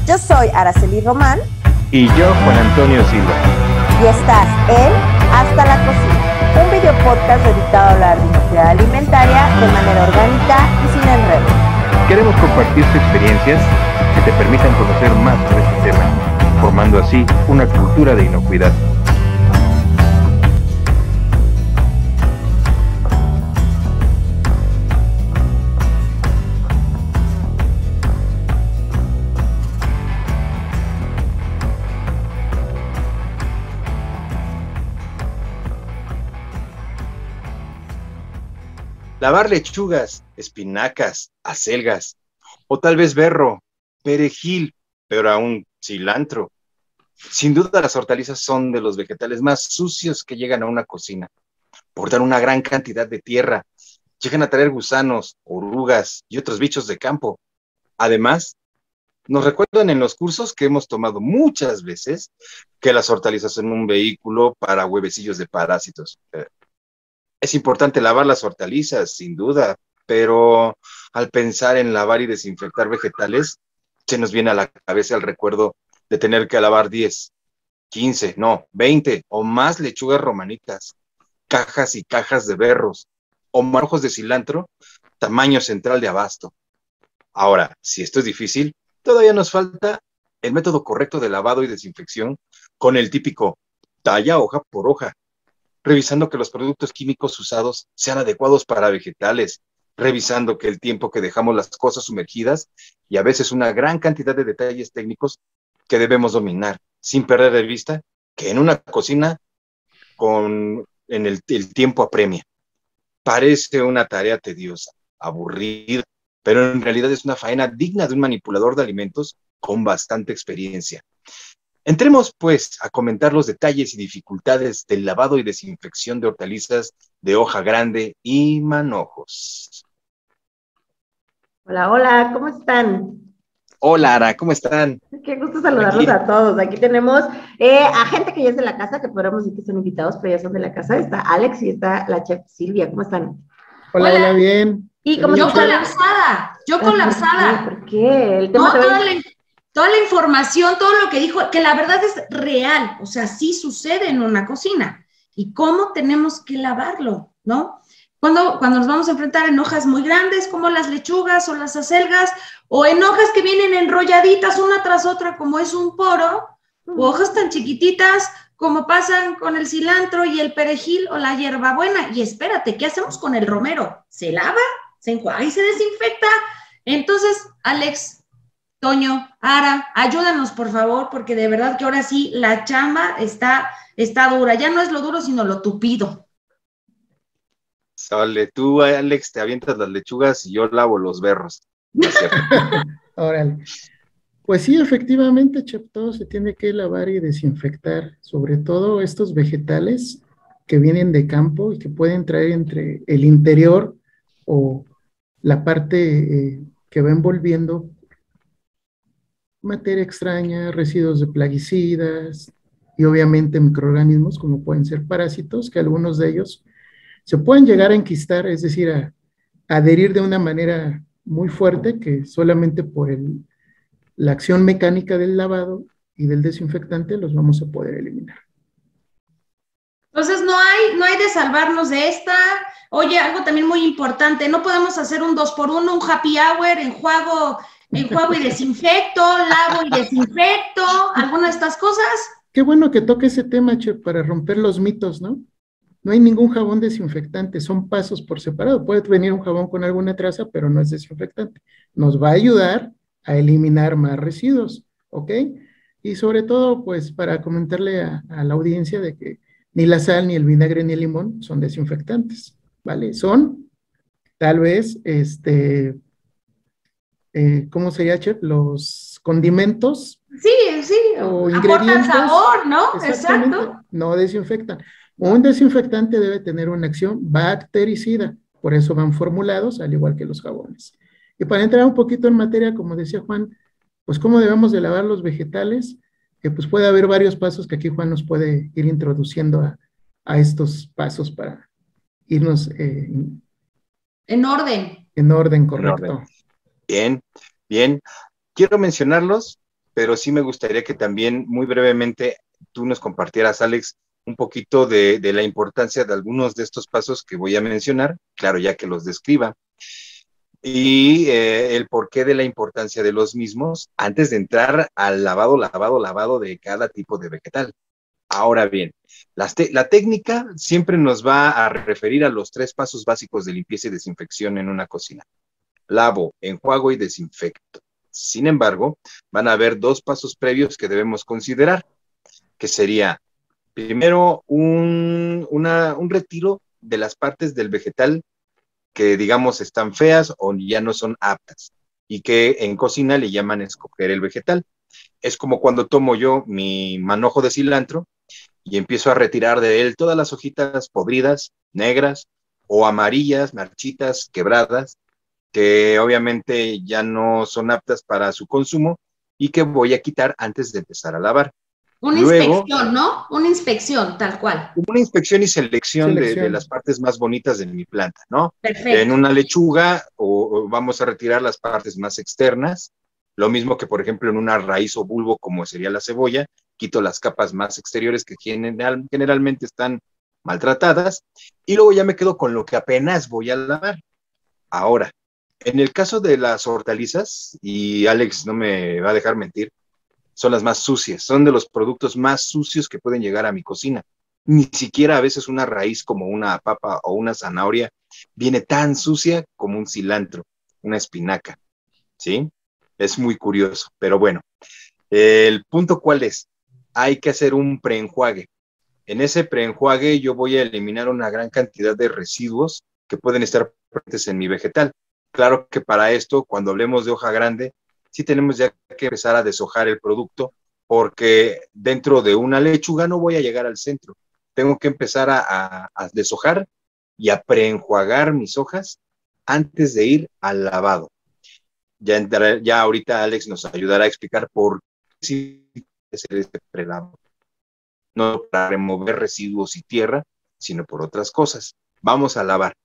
Yo soy Araceli Román. Y yo, Juan Antonio Silva. Y estás en Hasta la Cocina, un video podcast dedicado a hablar de inocuidad alimentaria de manera orgánica y sin enredo. Queremos compartir sus experiencias que te permitan conocer más sobre este tema, formando así una cultura de inocuidad. Lavar lechugas, espinacas, acelgas, o tal vez berro, perejil, pero aún cilantro. Sin duda las hortalizas son de los vegetales más sucios que llegan a una cocina. Portan una gran cantidad de tierra, llegan a traer gusanos, orugas y otros bichos de campo. Además, nos recuerdan en los cursos que hemos tomado muchas veces que las hortalizas son un vehículo para huevecillos de parásitos. Es importante lavar las hortalizas, sin duda, pero al pensar en lavar y desinfectar vegetales, se nos viene a la cabeza el recuerdo de tener que lavar 10, 15, no, 20 o más lechugas romanitas, cajas y cajas de berros o manojos de cilantro, tamaño central de abasto. Ahora, si esto es difícil, todavía nos falta el método correcto de lavado y desinfección con el típico talla hoja por hoja, revisando que los productos químicos usados sean adecuados para vegetales, revisando que el tiempo que dejamos las cosas sumergidas y a veces una gran cantidad de detalles técnicos que debemos dominar, sin perder de vista que en una cocina el tiempo apremia. Parece una tarea tediosa, aburrida, pero en realidad es una faena digna de un manipulador de alimentos con bastante experiencia. Entremos, pues, a comentar los detalles y dificultades del lavado y desinfección de hortalizas de hoja grande y manojos. Hola, hola, ¿cómo están? Hola, Ara, ¿cómo están? Qué gusto saludarlos a todos. Aquí tenemos a gente que ya es de la casa, que podríamos decir que son invitados, pero ya son de la casa. Está Alex y está la chef Silvia. ¿Cómo están? Hola, bien. Y como yo colapsada. ¿Por qué? El tema toda la información, todo lo que dijo, que la verdad es real, o sea, sí sucede en una cocina. ¿Y cómo tenemos que lavarlo, no? Cuando nos vamos a enfrentar en hojas muy grandes, como las lechugas o las acelgas, o en hojas que vienen enrolladitas una tras otra, como es un poro, o hojas tan chiquititas como pasan con el cilantro y el perejil o la hierbabuena. Y espérate, ¿qué hacemos con el romero? ¿Se lava? ¿Se enjuaga y se desinfecta? Entonces, Alex, Toño, Ara, ayúdanos por favor, porque de verdad que ahora sí la chamba está dura. Ya no es lo duro, sino lo tupido. Sale, tú, Alex, te avientas las lechugas y yo lavo los berros. ¿No es cierto? Órale. Pues sí, efectivamente, chef, todo se tiene que lavar y desinfectar, sobre todo estos vegetales que vienen de campo y que pueden traer entre el interior o la parte que va envolviendo materia extraña, residuos de plaguicidas y obviamente microorganismos como pueden ser parásitos, que algunos de ellos se pueden llegar a enquistar, es decir, a adherir de una manera muy fuerte que solamente por la acción mecánica del lavado y del desinfectante los vamos a poder eliminar. Entonces no hay de salvarnos de esta. Oye, algo también muy importante, no podemos hacer un 2x1, un happy hour, enjuago y desinfecto, lavo y desinfecto, alguna de estas cosas. Qué bueno que toque ese tema, Che, para romper los mitos, ¿no? No hay ningún jabón desinfectante, son pasos por separado. Puede venir un jabón con alguna traza, pero no es desinfectante. Nos va a ayudar a eliminar más residuos, ¿ok? Y sobre todo, pues, para comentarle a la audiencia de que ni la sal, ni el vinagre, ni el limón son desinfectantes, ¿vale? Son, tal vez, ¿cómo sería, chef? Los condimentos. Sí, o aportan sabor, ¿no? Exacto. No desinfectan. Un desinfectante debe tener una acción bactericida, por eso van formulados al igual que los jabones. Y para entrar un poquito en materia, como decía Juan, pues cómo debemos de lavar los vegetales, pues puede haber varios pasos que aquí Juan nos puede ir introduciendo a estos pasos para irnos en orden. En orden, correcto. En orden. Bien. Quiero mencionarlos pero sí me gustaría que también muy brevemente tú nos compartieras, Alex, un poquito de la importancia de algunos de estos pasos que voy a mencionar, claro, ya que los describa, y el porqué de la importancia de los mismos antes de entrar al lavado de cada tipo de vegetal. Ahora bien, la técnica siempre nos va a referir a los 3 pasos básicos de limpieza y desinfección en una cocina. Lavo, enjuago y desinfecto. Sin embargo, van a haber 2 pasos previos que debemos considerar, que sería, primero, un retiro de las partes del vegetal que, digamos, están feas o ya no son aptas, y que en cocina le llaman escoger el vegetal. Es como cuando tomo yo mi manojo de cilantro y empiezo a retirar de él todas las hojitas podridas, negras o amarillas, marchitas, quebradas, que obviamente ya no son aptas para su consumo y que voy a quitar antes de empezar a lavar. Una Luego, inspección, ¿no? Una inspección, tal cual. una inspección y selección de Selección. las partes más bonitas de mi planta, ¿no? Perfecto. En una lechuga o vamos a retirar las partes más externas, lo mismo que por ejemplo en una raíz o bulbo como sería la cebolla, quito las capas más exteriores que generalmente están maltratadas y luego ya me quedo con lo que apenas voy a lavar. Ahora, en el caso de las hortalizas, y Alex no me va a dejar mentir, son las más sucias, son de los productos más sucios que pueden llegar a mi cocina. Ni siquiera a veces una raíz como una papa o una zanahoria viene tan sucia como un cilantro, una espinaca, ¿sí? Es muy curioso, pero bueno. El punto, ¿cuál es? Hay que hacer un preenjuague. En ese preenjuague yo voy a eliminar una gran cantidad de residuos que pueden estar presentes en mi vegetal. Claro que para esto, cuando hablemos de hoja grande, sí tenemos ya que empezar a deshojar el producto, porque dentro de una lechuga no voy a llegar al centro. Tengo que empezar a deshojar y a preenjuagar mis hojas antes de ir al lavado. Ya ahorita Alex nos ayudará a explicar por qué sí hacer este prelavado. No para remover residuos y tierra, sino por otras cosas. Vamos a lavar.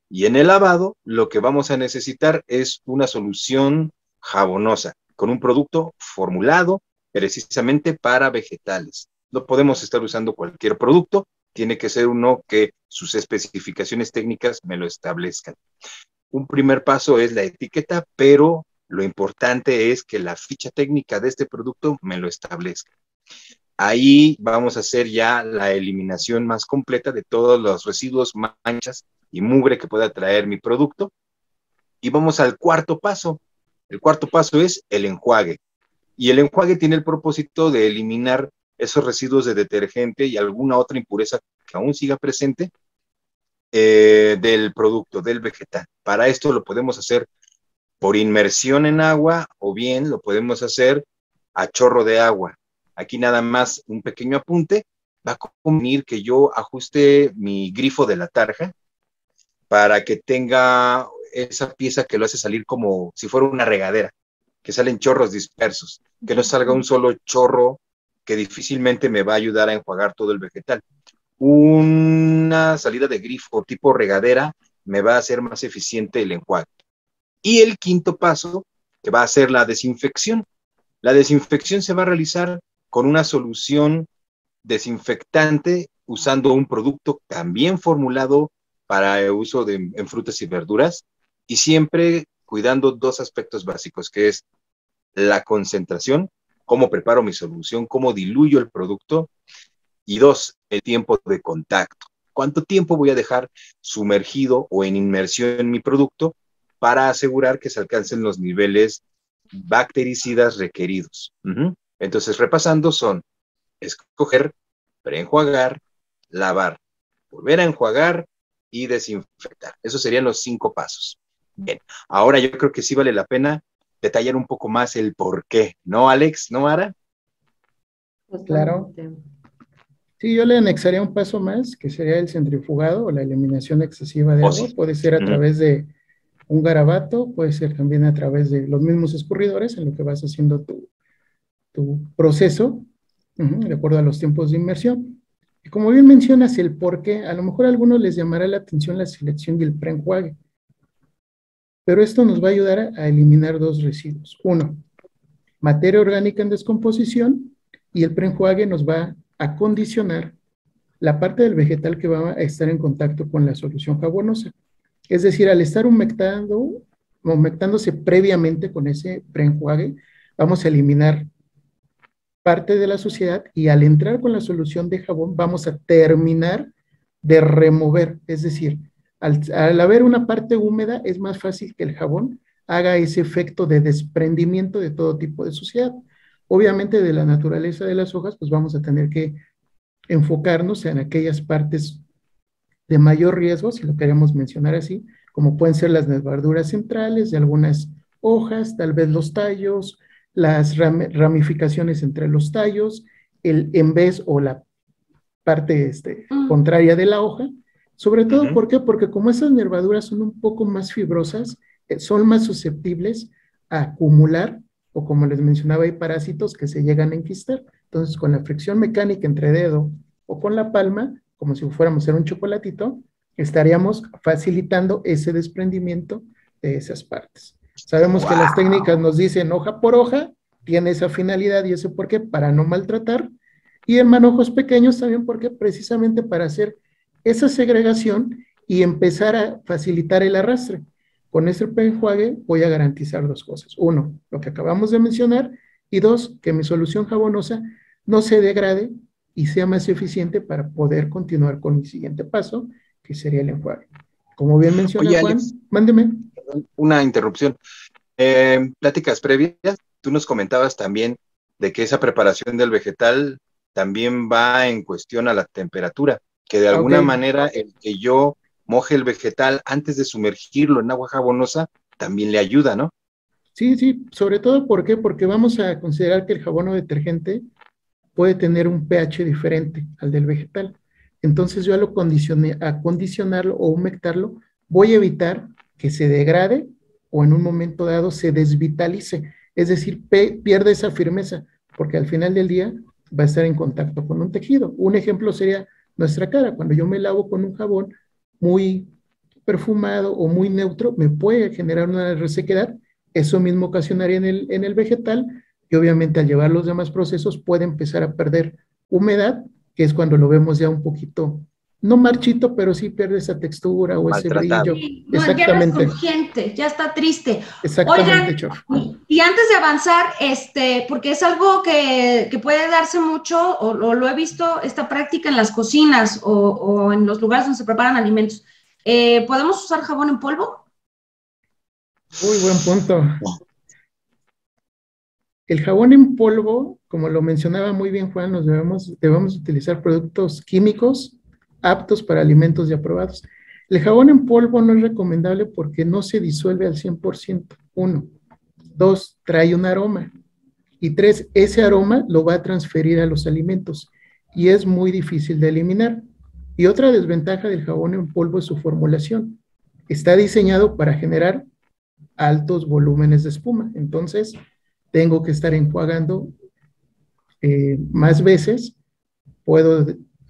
Y en el lavado, lo que vamos a necesitar es una solución jabonosa, con un producto formulado precisamente para vegetales. No podemos estar usando cualquier producto, tiene que ser uno que sus especificaciones técnicas me lo establezcan. Un primer paso es la etiqueta, pero lo importante es que la ficha técnica de este producto me lo establezca. Ahí vamos a hacer ya la eliminación más completa de todos los residuos, manchas y mugre que pueda traer mi producto. Y vamos al 4º paso. El 4º paso es el enjuague. Y el enjuague tiene el propósito de eliminar esos residuos de detergente y alguna otra impureza que aún siga presente del producto, del vegetal. Para esto lo podemos hacer por inmersión en agua o bien lo podemos hacer a chorro de agua. Aquí nada más un pequeño apunte. Va a convenir que yo ajuste mi grifo de la tarja para que tenga esa pieza que lo hace salir como si fuera una regadera, que salen chorros dispersos, que no salga un solo chorro que difícilmente me va a ayudar a enjuagar todo el vegetal. Una salida de grifo tipo regadera me va a hacer más eficiente el enjuague. Y el 5º paso, que va a ser la desinfección. La desinfección se va a realizar con una solución desinfectante usando un producto también formulado para el uso en frutas y verduras y siempre cuidando 2 aspectos básicos, que es la concentración, cómo preparo mi solución, cómo diluyo el producto, y 2, el tiempo de contacto. ¿Cuánto tiempo voy a dejar sumergido o en inmersión mi producto para asegurar que se alcancen los niveles bactericidas requeridos? Entonces, repasando, son escoger, preenjuagar, lavar, volver a enjuagar y desinfectar. Esos serían los 5 pasos. Bien, ahora yo creo que sí vale la pena detallar un poco más el por qué, ¿no, Alex? ¿No, Ara? Claro. Sí, yo le anexaría un paso más, que sería el centrifugado o la eliminación excesiva de agua. Sí. Puede ser a través de un garabato, puede ser también a través de los mismos escurridores en lo que vas haciendo tu proceso, de acuerdo a los tiempos de inmersión. Y como bien mencionas el por qué, a lo mejor a algunos les llamará la atención la selección y el preenjuague. Pero esto nos va a ayudar a eliminar 2 residuos. 1, materia orgánica en descomposición y el preenjuague nos va a condicionar la parte del vegetal que va a estar en contacto con la solución jabonosa. Es decir, al estar humectándose previamente con ese preenjuague, vamos a eliminar parte de la suciedad y al entrar con la solución de jabón vamos a terminar de remover. Es decir, al haber una parte húmeda es más fácil que el jabón haga ese efecto de desprendimiento de todo tipo de suciedad. Obviamente de la naturaleza de las hojas, pues vamos a tener que enfocarnos en aquellas partes de mayor riesgo, si lo queremos mencionar así, como pueden ser las nervaduras centrales de algunas hojas, tal vez los tallos, las ramificaciones entre los tallos, el envés o la parte contraria de la hoja. Sobre todo, ¿por qué? Porque como esas nervaduras son un poco más fibrosas, son más susceptibles a acumular, o como les mencionaba, hay parásitos que se llegan a enquistar. Entonces, con la fricción mecánica entre dedo o con la palma, como si fuéramos a hacer un chocolatito, estaríamos facilitando ese desprendimiento de esas partes. Sabemos que las técnicas nos dicen hoja por hoja, tiene esa finalidad y ese por qué, para no maltratar, y en manojos pequeños también porque precisamente para hacer esa segregación y empezar a facilitar el arrastre. Con ese preenjuague voy a garantizar dos cosas. Uno, lo que acabamos de mencionar, y dos, que mi solución jabonosa no se degrade y sea más eficiente para poder continuar con mi siguiente paso, que sería el enjuague. Como bien menciona Juan, Alex, mándeme. Una interrupción. Pláticas previas, tú nos comentabas también de que esa preparación del vegetal también va en cuestión a la temperatura, que de alguna manera el que yo moje el vegetal antes de sumergirlo en agua jabonosa también le ayuda, ¿no? Sí, sí, sobre todo, ¿por qué? Porque vamos a considerar que el jabón o detergente puede tener un pH diferente al del vegetal. Entonces yo a condicionarlo o humectarlo, voy a evitar que se degrade o en un momento dado se desvitalice, es decir, pierde esa firmeza, porque al final del día va a estar en contacto con un tejido. Un ejemplo sería nuestra cara. Cuando yo me lavo con un jabón muy perfumado o muy neutro, me puede generar una resequedad. Eso mismo ocasionaría en el vegetal, y obviamente al llevar los demás procesos puede empezar a perder humedad, que es cuando lo vemos ya un poquito, no marchito, pero sí pierde esa textura o ese brillo. Sí, no, exactamente. Ya no es urgente, ya está triste. Exactamente. Oigan, y antes de avanzar, porque es algo que puede darse mucho, o lo he visto, esta práctica en las cocinas o en los lugares donde se preparan alimentos. ¿Podemos usar jabón en polvo? Muy buen punto. El jabón en polvo, como lo mencionaba muy bien Juan, debemos utilizar productos químicos aptos para alimentos ya probados. El jabón en polvo no es recomendable porque no se disuelve al 100%. 1. 2. Trae un aroma. Y 3. Ese aroma lo va a transferir a los alimentos y es muy difícil de eliminar. Y otra desventaja del jabón en polvo es su formulación. Está diseñado para generar altos volúmenes de espuma. Entonces, tengo que estar enjuagando más veces. Puedo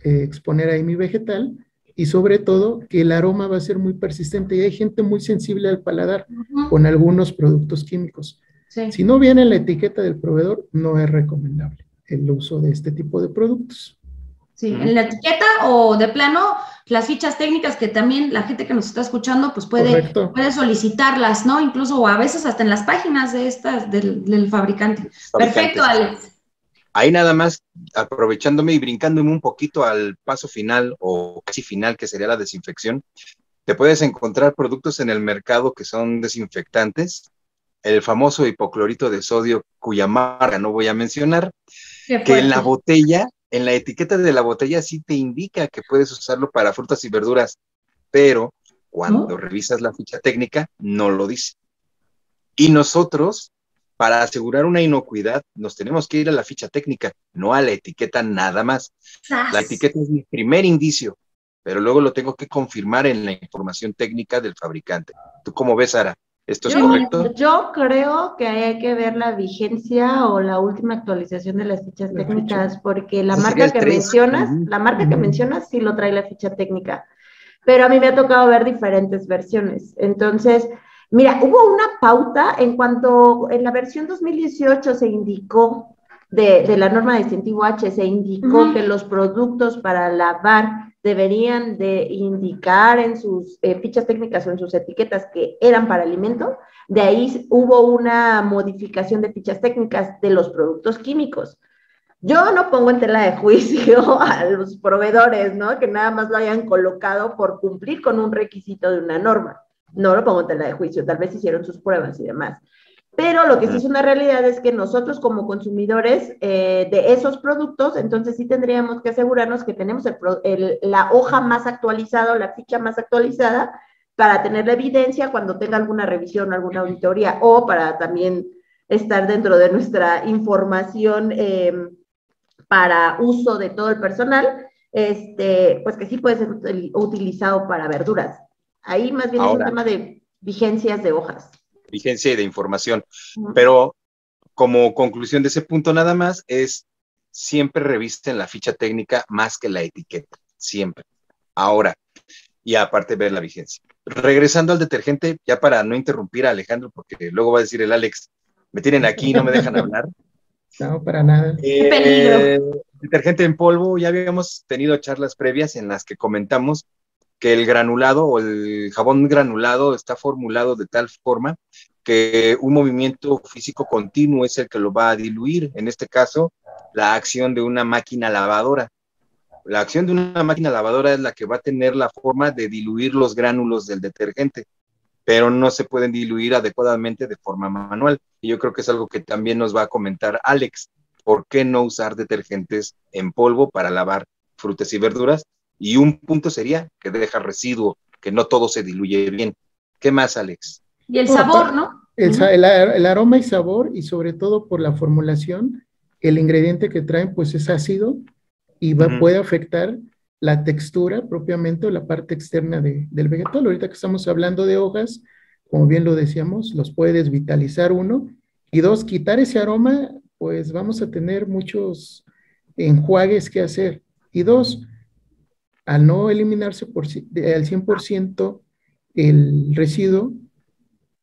exponer ahí mi vegetal y sobre todo que el aroma va a ser muy persistente y hay gente muy sensible al paladar con algunos productos químicos. Sí. Si no viene en la etiqueta del proveedor, no es recomendable el uso de este tipo de productos. Sí, en la etiqueta o de plano las fichas técnicas que también la gente que nos está escuchando pues puede solicitarlas, ¿no? Incluso o a veces hasta en las páginas de estas del fabricante. Perfecto, Alex. Ahí nada más, aprovechándome y brincándome un poquito al paso final o casi final, que sería la desinfección, te puedes encontrar productos en el mercado que son desinfectantes, el famoso hipoclorito de sodio, cuya marca no voy a mencionar, que en la botella, en la etiqueta de la botella sí te indica que puedes usarlo para frutas y verduras, pero cuando revisas la ficha técnica no lo dice. Y nosotros, para asegurar una inocuidad, nos tenemos que ir a la ficha técnica, no a la etiqueta nada más. La etiqueta es mi primer indicio, pero luego lo tengo que confirmar en la información técnica del fabricante. ¿Tú cómo ves, Sara? ¿Esto es correcto? Yo creo que hay que ver la vigencia o la última actualización de las fichas técnicas, porque la marca que mencionas, sí lo trae la ficha técnica, pero a mí me ha tocado ver diferentes versiones. Entonces, Mira, hubo una pauta en cuanto en la versión 2018 se indicó de la norma de incentivo H, se indicó que los productos para lavar deberían de indicar en sus fichas técnicas o en sus etiquetas que eran para alimento. De ahí hubo una modificación de fichas técnicas de los productos químicos. Yo no pongo en tela de juicio a los proveedores, ¿no? Que nada más lo hayan colocado por cumplir con un requisito de una norma. No lo pongo en tela de juicio, tal vez hicieron sus pruebas y demás. Pero lo que sí es una realidad es que nosotros como consumidores de esos productos, entonces sí tendríamos que asegurarnos que tenemos la hoja más actualizada o la ficha más actualizada para tener la evidencia cuando tenga alguna revisión, alguna auditoría, o para también estar dentro de nuestra información para uso de todo el personal, pues que sí puede ser utilizado para verduras. Ahí más bien es un tema de vigencias de hojas. Vigencia y de información. Pero como conclusión de ese punto nada más es siempre revisten la ficha técnica más que la etiqueta, siempre. Ahora, y aparte ver la vigencia. Regresando al detergente, ya para no interrumpir a Alejandro, porque luego va a decir el Alex, me tienen aquí y no me dejan hablar. No, para nada. ¡Qué peligro! Detergente en polvo, ya habíamos tenido charlas previas en las que comentamos que el granulado o el jabón granulado está formulado de tal forma que un movimiento físico continuo es el que lo va a diluir. En este caso, la acción de una máquina lavadora. La acción de una máquina lavadora es la que va a tener la forma de diluir los gránulos del detergente, pero no se pueden diluir adecuadamente de forma manual. Y yo creo que es algo que también nos va a comentar Alex. ¿Por qué no usar detergentes en polvo para lavar frutas y verduras? Y un punto sería que deja residuo, que no todo se diluye bien. ¿Qué más, Alex? Y el sabor, ¿no? El aroma y sabor, y sobre todo por la formulación, el ingrediente que traen pues es ácido y puede afectar la textura propiamente o la parte externa del vegetal. Ahorita que estamos hablando de hojas, como bien lo decíamos, los puede desvitalizar uno, y dos, quitar ese aroma, pues vamos a tener muchos enjuagues que hacer, y dos, al no eliminarse al 100% el residuo,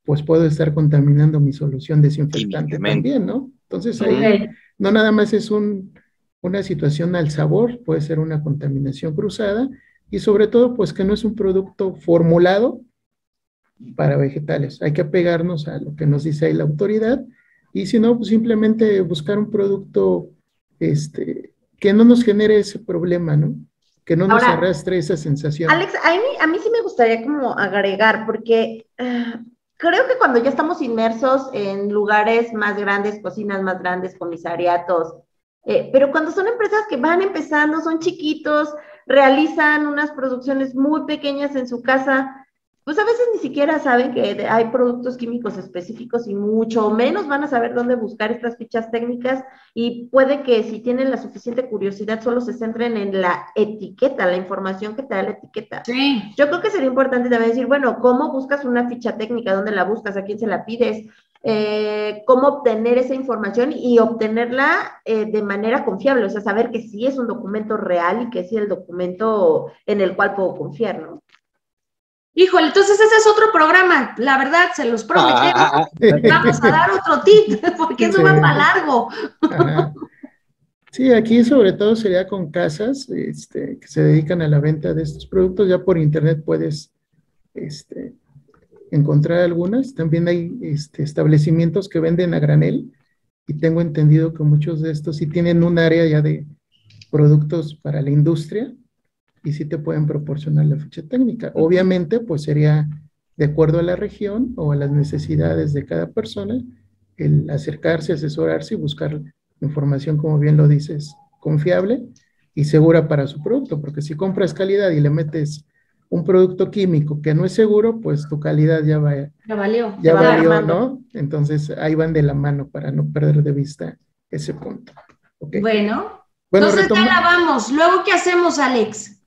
pues puedo estar contaminando mi solución desinfectante también, ¿no? Entonces ahí no nada más es una situación al sabor, puede ser una contaminación cruzada, y sobre todo pues que no es un producto formulado para vegetales. Hay que apegarnos a lo que nos dice ahí la autoridad, y si no, pues simplemente buscar un producto que no nos genere ese problema, ¿no? Que no nos arrastre esa sensación. Alex, a mí sí me gustaría como agregar, porque creo que cuando ya estamos inmersos en lugares más grandes, cocinas más grandes, comisariatos, pero cuando son empresas que van empezando, son chiquitos, realizan unas producciones muy pequeñas en su casa, pues a veces ni siquiera saben que hay productos químicos específicos y mucho menos van a saber dónde buscar estas fichas técnicas, y puede que si tienen la suficiente curiosidad solo se centren en la etiqueta, la información que te da la etiqueta. Sí. Yo creo que sería importante también decir, bueno, ¿cómo buscas una ficha técnica? ¿Dónde la buscas? ¿A quién se la pides? Cómo obtener esa información y obtenerla de manera confiable, o sea, saber que sí es un documento real y que sí es el documento en el cual puedo confiar, ¿no? Híjole, entonces ese es otro programa, la verdad, se los prometemos. Vamos a dar otro tip, porque eso va para largo. Sí, aquí sobre todo sería con casas que se dedican a la venta de estos productos. Ya por internet puedes encontrar algunas. También hay establecimientos que venden a granel, y tengo entendido que muchos de estos sí tienen un área ya de productos para la industria, y sí te pueden proporcionar la ficha técnica. Obviamente, pues sería de acuerdo a la región o a las necesidades de cada persona, el acercarse, asesorarse y buscar información, como bien lo dices, confiable y segura para su producto, porque si compras calidad y le metes un producto químico que no es seguro, pues tu calidad ya valió, ¿no? Entonces ahí van de la mano para no perder de vista ese punto. ¿Okay? Bueno, entonces ya lavamos. ¿Luego qué hacemos, Alex?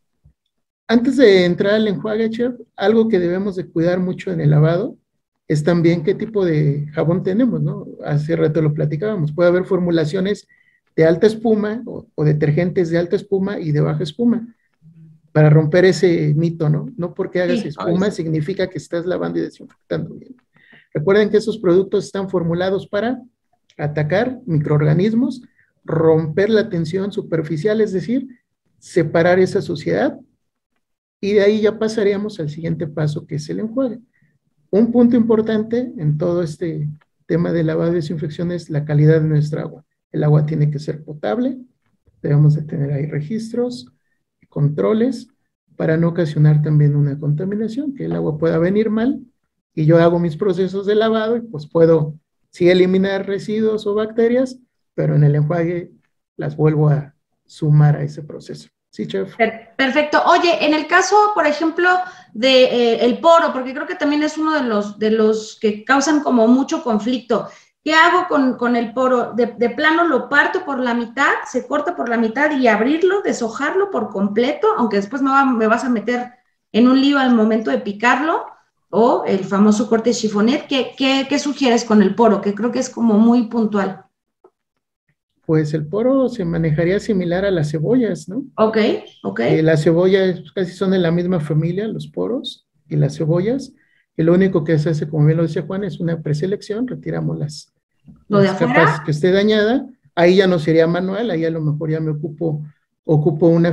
Antes de entrar al enjuague, chef, algo que debemos de cuidar mucho en el lavado es también qué tipo de jabón tenemos, ¿no? Hace rato lo platicábamos. Puede haber formulaciones de alta espuma o detergentes de alta espuma y de baja espuma, para romper ese mito, ¿no? No porque hagas espuma significa que estás lavando y desinfectando bien. Recuerden que esos productos están formulados para atacar microorganismos, romper la tensión superficial, es decir, separar esa suciedad, y de ahí ya pasaríamos al siguiente paso, que es el enjuague. Un punto importante en todo este tema de lavado y desinfección es la calidad de nuestra agua. El agua tiene que ser potable, debemos de tener ahí registros, controles, para no ocasionar también una contaminación, que el agua pueda venir mal, y yo hago mis procesos de lavado y pues puedo sí eliminar residuos o bacterias, pero en el enjuague las vuelvo a sumar a ese proceso. Sí, chef. Perfecto. Oye, en el caso, por ejemplo, de el poro, porque creo que también es uno de los que causan como mucho conflicto. ¿Qué hago con el poro? De plano lo parto por la mitad, se corta por la mitad y abrirlo, deshojarlo por completo, aunque después me vas a meter en un lío al momento de picarlo, o el famoso corte chiffonet. ¿Qué sugieres con el poro? Que creo que es como muy puntual. Pues el poro se manejaría similar a las cebollas, ¿no? Ok. Las cebollas casi son de la misma familia, los poros y las cebollas. Y lo único que se hace, como bien lo decía Juan, es una preselección, retiramos las capas que esté dañada. Ahí ya no sería manual, ahí a lo mejor ya me ocupo una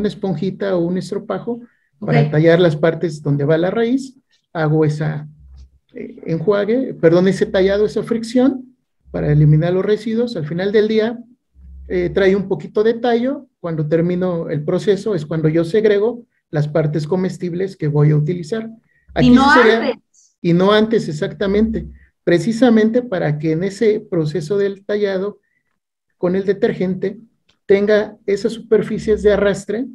esponjita o un estropajo para tallar las partes donde va la raíz. Hago ese tallado, esa fricción, para eliminar los residuos. Al final del día trae un poquito de tallo. Cuando termino el proceso es cuando yo segrego las partes comestibles que voy a utilizar. Aquí y no antes, exactamente, precisamente para que en ese proceso del tallado con el detergente tenga esas superficies de arrastre,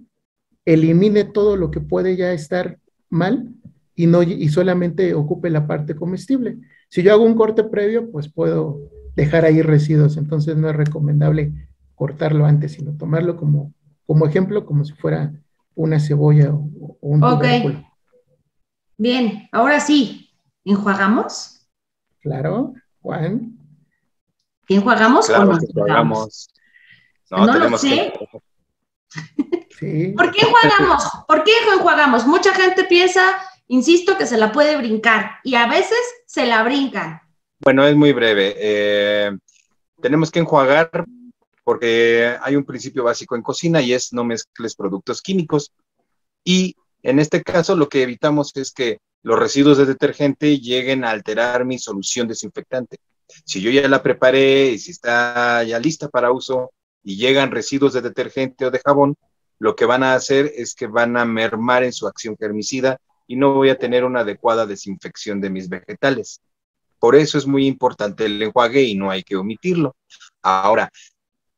elimine todo lo que puede ya estar mal y solamente ocupe la parte comestible. Si yo hago un corte previo, pues puedo dejar ahí residuos, entonces no es recomendable cortarlo antes, sino tomarlo como ejemplo, como si fuera una cebolla o un tubérculo. Bien, ahora sí, ¿enjuagamos? Claro, Juan. ¿Enjuagamos claro, o no enjuagamos? No lo sé. Sí. ¿Por qué enjuagamos? ¿Por qué enjuagamos? Mucha gente piensa, insisto, que se la puede brincar y a veces se la brincan. Bueno, es muy breve. Tenemos que enjuagar porque hay un principio básico en cocina y es no mezcles productos químicos. Y en este caso lo que evitamos es que los residuos de detergente lleguen a alterar mi solución desinfectante. Si yo ya la preparé y si está ya lista para uso y llegan residuos de detergente o de jabón, lo que van a hacer es que van a mermar en su acción germicida y no voy a tener una adecuada desinfección de mis vegetales. Por eso es muy importante el enjuague y no hay que omitirlo. Ahora,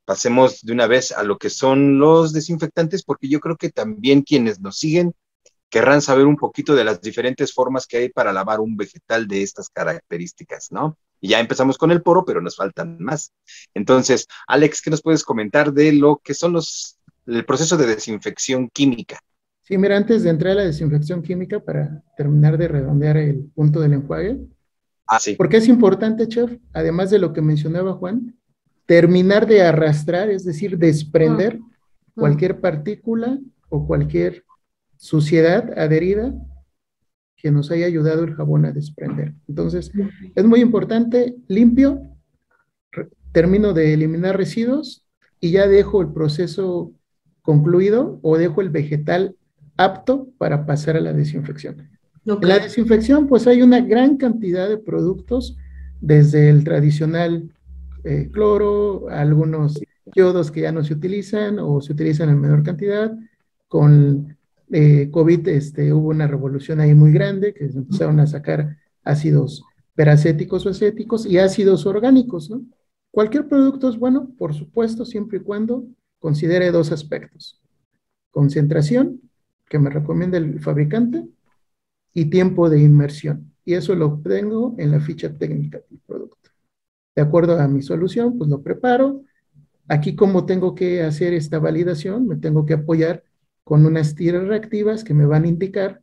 pasemos de una vez a lo que son los desinfectantes, porque yo creo que también quienes nos siguen querrán saber un poquito de las diferentes formas que hay para lavar un vegetal de estas características, ¿no? Y ya empezamos con el poro, pero nos faltan más. Entonces, Alex, ¿qué nos puedes comentar de lo que son el proceso de desinfección química? Sí, mira, antes de entrar a la desinfección química, para terminar de redondear el punto del enjuague, Sí. porque es importante, chef, además de lo que mencionaba Juan, terminar de arrastrar, es decir, desprender cualquier partícula o cualquier suciedad adherida que nos haya ayudado el jabón a desprender. Entonces, es muy importante, limpio, termino de eliminar residuos y ya dejo el proceso concluido o dejo el vegetal apto para pasar a la desinfección. En la desinfección, pues hay una gran cantidad de productos, desde el tradicional cloro, algunos yodos que ya no se utilizan o se utilizan en menor cantidad. Con COVID hubo una revolución ahí muy grande, que se empezaron a sacar ácidos peracéticos o acéticos y ácidos orgánicos, ¿no? Cualquier producto es bueno, por supuesto, siempre y cuando considere dos aspectos: concentración, que me recomienda el fabricante, y tiempo de inmersión. Y eso lo obtengo en la ficha técnica del producto. De acuerdo a mi solución, pues lo preparo. Aquí, como tengo que hacer esta validación, me tengo que apoyar con unas tiras reactivas que me van a indicar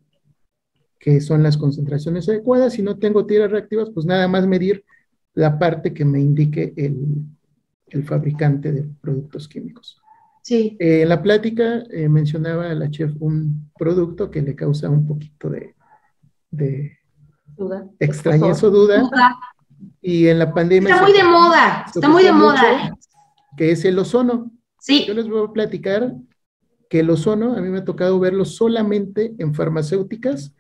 que son las concentraciones adecuadas. Si no tengo tiras reactivas, pues nada más medir la parte que me indique el fabricante de productos químicos. Sí. En la plática mencionaba la chef un producto que le causa un poquito de Duda. extrañé eso, duda, y en la pandemia... Está muy de moda, está muy de moda. Que es el ozono. Sí. Yo les voy a platicar que el ozono, a mí me ha tocado verlo solamente en farmacéuticas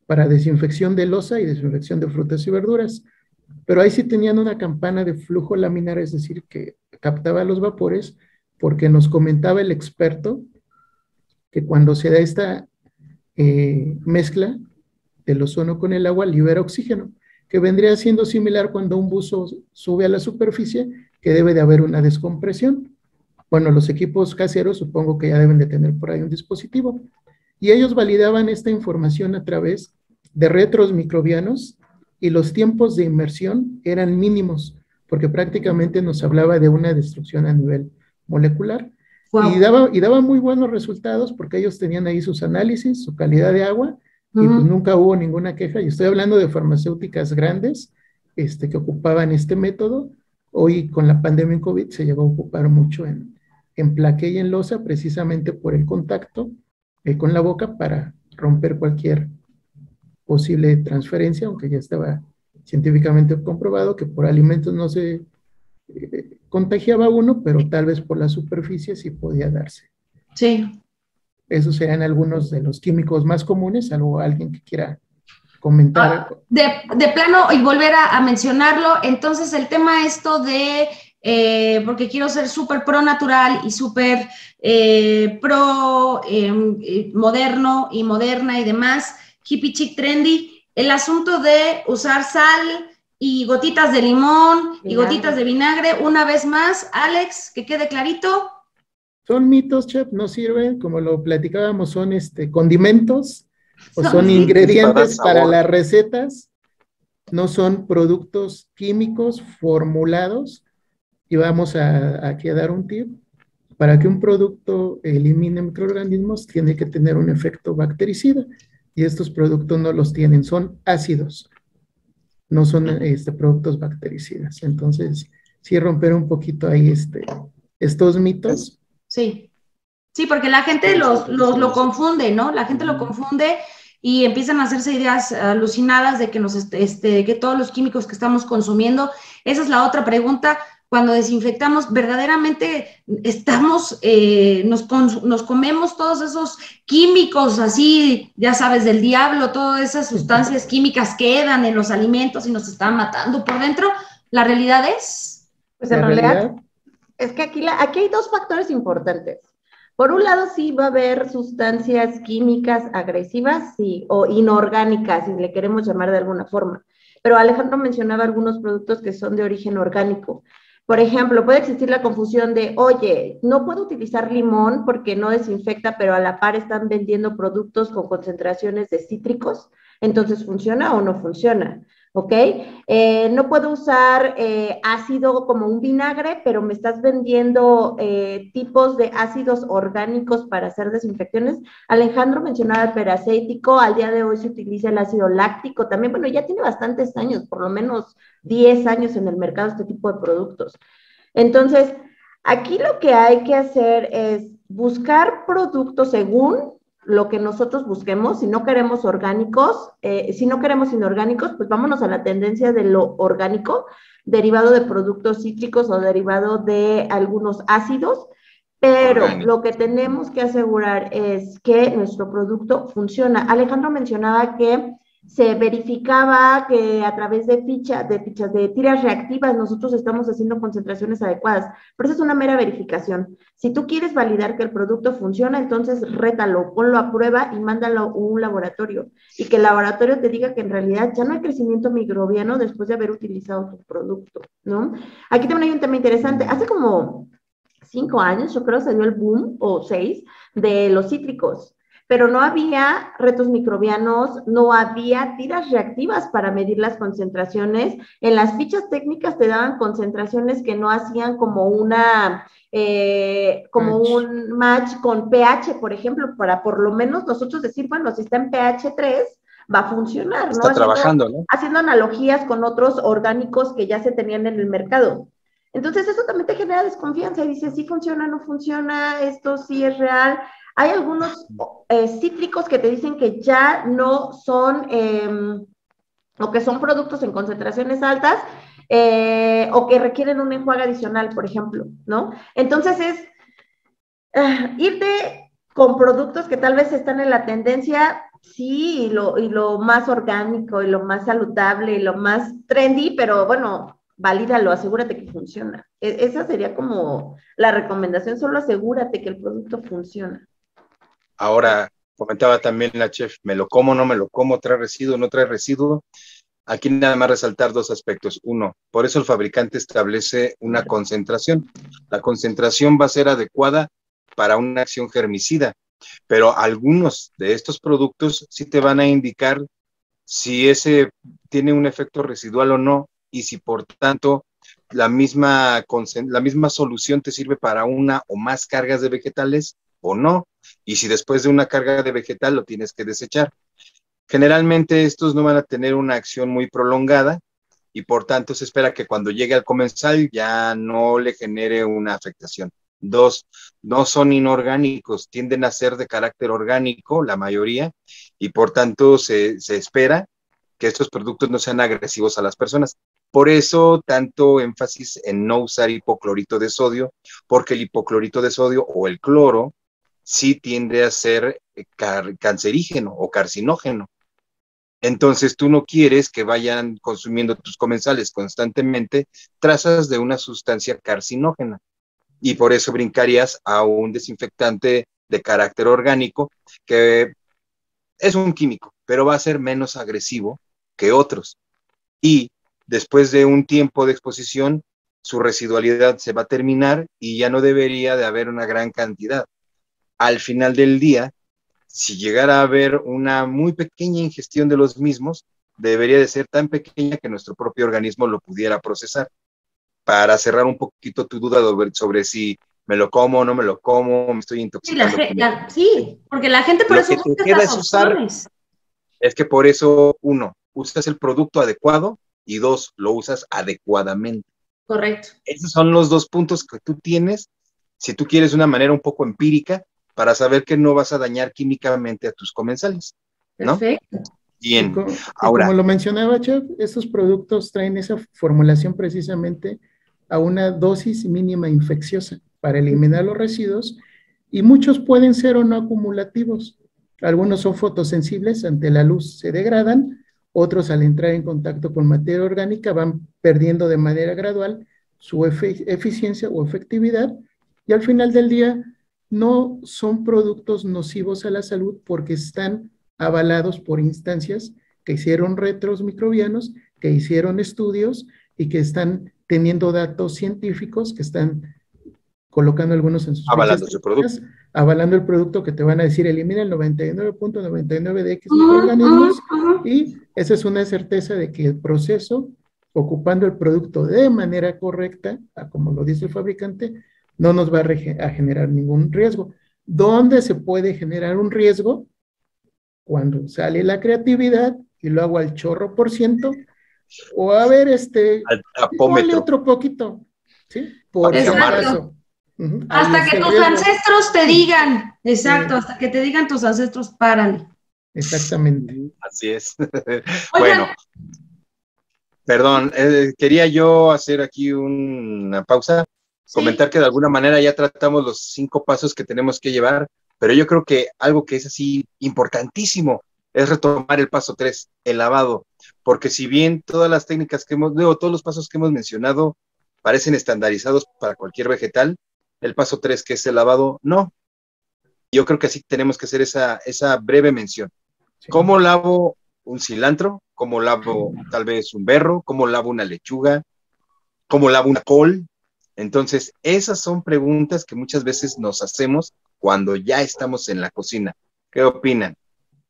para desinfección de loza y desinfección de frutas y verduras. Pero ahí sí tenían una campana de flujo laminar, es decir, que captaba los vapores, porque nos comentaba el experto que cuando se da esta mezcla del ozono con el agua, libera oxígeno, que vendría siendo similar cuando un buzo sube a la superficie, que debe de haber una descompresión. Bueno, los equipos caseros supongo que ya deben de tener por ahí un dispositivo. Y ellos validaban esta información a través de retros microbianos y los tiempos de inmersión eran mínimos, porque prácticamente nos hablaba de una destrucción a nivel molecular. Wow. Y daba muy buenos resultados porque ellos tenían ahí sus análisis, su calidad de agua, y pues nunca hubo ninguna queja. Y estoy hablando de farmacéuticas grandes que ocupaban este método. Hoy con la pandemia en COVID se llegó a ocupar mucho en plaqué y en loza, precisamente por el contacto con la boca para romper cualquier posible transferencia, aunque ya estaba científicamente comprobado que por alimentos no se contagiaba uno, pero tal vez por la superficie sí podía darse. Sí. Esos serían algunos de los químicos más comunes, algo alguien que quiera comentar. De plano, y volver a mencionarlo, entonces el tema esto de, porque quiero ser súper pro natural y súper pro moderno y moderna y demás, hippie chic trendy, el asunto de usar sal y gotitas de limón y gotitas de vinagre, una vez más, Alex, que quede clarito. Son mitos, chef, no sirven, como lo platicábamos, son condimentos o son ingredientes para las recetas, no son productos químicos formulados. Y vamos aquí a dar un tip. Para que un producto elimine microorganismos, tiene que tener un efecto bactericida, y estos productos no los tienen, son ácidos, no son productos bactericidas. Entonces, sí romper un poquito ahí estos mitos. Sí, sí, porque la gente lo confunde, ¿no? La gente lo confunde y empiezan a hacerse ideas alucinadas de que que todos los químicos que estamos consumiendo. Esa es la otra pregunta. Cuando desinfectamos, verdaderamente nos comemos todos esos químicos así, ya sabes, del diablo, todas esas sustancias químicas quedan en los alimentos y nos están matando por dentro. La realidad es... Pues en realidad es que aquí hay dos factores importantes. Por un lado, sí va a haber sustancias químicas agresivas, sí, o inorgánicas, si le queremos llamar de alguna forma. Pero Alejandro mencionaba algunos productos que son de origen orgánico. Por ejemplo, puede existir la confusión de, oye, no puedo utilizar limón porque no desinfecta, pero a la par están vendiendo productos con concentraciones de cítricos, entonces ¿funciona o no funciona? ¿Ok? No puedo usar ácido como un vinagre, pero me estás vendiendo tipos de ácidos orgánicos para hacer desinfecciones. Alejandro mencionaba el peracético, al día de hoy se utiliza el ácido láctico también. Bueno, ya tiene bastantes años, por lo menos 10 años en el mercado este tipo de productos. Entonces, aquí lo que hay que hacer es buscar productos según lo que nosotros busquemos. Si no queremos orgánicos, si no queremos inorgánicos, pues vámonos a la tendencia de lo orgánico, derivado de productos cítricos o derivado de algunos ácidos, pero lo que tenemos que asegurar es que nuestro producto funciona. Alejandro mencionaba que se verificaba que a través de tiras reactivas nosotros estamos haciendo concentraciones adecuadas, pero eso es una mera verificación. Si tú quieres validar que el producto funciona, entonces rétalo, ponlo a prueba y mándalo a un laboratorio, y que el laboratorio te diga que en realidad ya no hay crecimiento microbiano después de haber utilizado tu producto, ¿no? Aquí también hay un tema interesante. Hace como 5 años, yo creo, se dio el boom, o 6, de los cítricos, pero no había retos microbianos, no había tiras reactivas para medir las concentraciones. En las fichas técnicas te daban concentraciones que no hacían como un match con pH, por ejemplo, para por lo menos nosotros decir, bueno, si está en pH 3, va a funcionar, ¿no? Está trabajando, ¿no? Haciendo analogías con otros orgánicos que ya se tenían en el mercado. Entonces eso también te genera desconfianza y dices, sí funciona, no funciona, esto sí es real. Hay algunos cítricos que te dicen que ya no son o que son productos en concentraciones altas, o que requieren un enjuague adicional, por ejemplo, ¿no? Entonces es irte con productos que tal vez están en la tendencia, sí, y lo más orgánico, y lo más saludable, y lo más trendy, pero bueno, valídalo, asegúrate que funciona. Esa sería como la recomendación, solo asegúrate que el producto funciona. Ahora, comentaba también la chef, ¿me lo como, no me lo como? ¿Trae residuo, no trae residuo? Aquí nada más resaltar dos aspectos. Uno, por eso el fabricante establece una concentración. La concentración va a ser adecuada para una acción germicida, pero algunos de estos productos sí te van a indicar si ese tiene un efecto residual o no, y si por tanto la misma solución te sirve para una o más cargas de vegetales o no, y si después de una carga de vegetal lo tienes que desechar. Generalmente estos no van a tener una acción muy prolongada y por tanto se espera que cuando llegue al comensal ya no le genere una afectación. Dos, no son inorgánicos, tienden a ser de carácter orgánico la mayoría y por tanto se espera que estos productos no sean agresivos a las personas. Por eso tanto énfasis en no usar hipoclorito de sodio, porque el hipoclorito de sodio o el cloro sí tiende a ser cancerígeno o carcinógeno. Entonces tú no quieres que vayan consumiendo tus comensales constantemente trazas de una sustancia carcinógena y por eso brincarías a un desinfectante de carácter orgánico que es un químico, pero va a ser menos agresivo que otros. Y después de un tiempo de exposición, su residualidad se va a terminar y ya no debería de haber una gran cantidad. Al final del día, si llegara a haber una muy pequeña ingestión de los mismos, debería de ser tan pequeña que nuestro propio organismo lo pudiera procesar. Para cerrar un poquito tu duda sobre si me lo como o no me lo como, me estoy intoxicando. Sí, porque la gente por eso busca estas opciones. Es que por eso, uno, usas el producto adecuado y dos, lo usas adecuadamente. Correcto. Esos son los dos puntos que tú tienes, si tú quieres una manera un poco empírica, para saber que no vas a dañar químicamente a tus comensales, ¿no? Perfecto. Bien. Ahora, como lo mencionaba, Chef, estos productos traen esa formulación precisamente a una dosis mínima infecciosa para eliminar los residuos y muchos pueden ser o no acumulativos. Algunos son fotosensibles, ante la luz se degradan, otros al entrar en contacto con materia orgánica van perdiendo de manera gradual su eficiencia o efectividad y al final del día no son productos nocivos a la salud porque están avalados por instancias que hicieron retros microbianos, que hicieron estudios y que están teniendo datos científicos, que están colocando algunos en sus avalando su producto. Avalando el producto, que te van a decir elimina el 99.99 de X microorganismos y esa es una certeza de que el proceso, ocupando el producto de manera correcta, como lo dice el fabricante, no nos va a generar ningún riesgo. ¿Dónde se puede generar un riesgo? Cuando sale la creatividad y lo hago al chorro por ciento, o a ver, ponle otro poquito, ¿sí? Por si acaso. Hasta que tus ancestros te digan, exacto, hasta que te digan tus ancestros, párale. Exactamente. Así es. Bueno, perdón, quería yo hacer aquí una pausa, comentar que de alguna manera ya tratamos los 5 pasos que tenemos que llevar, pero yo creo que algo que es así importantísimo es retomar el paso 3, el lavado, porque si bien todas las técnicas que todos los pasos que hemos mencionado parecen estandarizados para cualquier vegetal, el paso 3, que es el lavado, no. Yo creo que así tenemos que hacer esa breve mención. Sí. ¿Cómo lavo un cilantro? ¿Cómo lavo tal vez un berro? ¿Cómo lavo una lechuga? ¿Cómo lavo una col? Entonces, esas son preguntas que muchas veces nos hacemos cuando ya estamos en la cocina. ¿Qué opinan?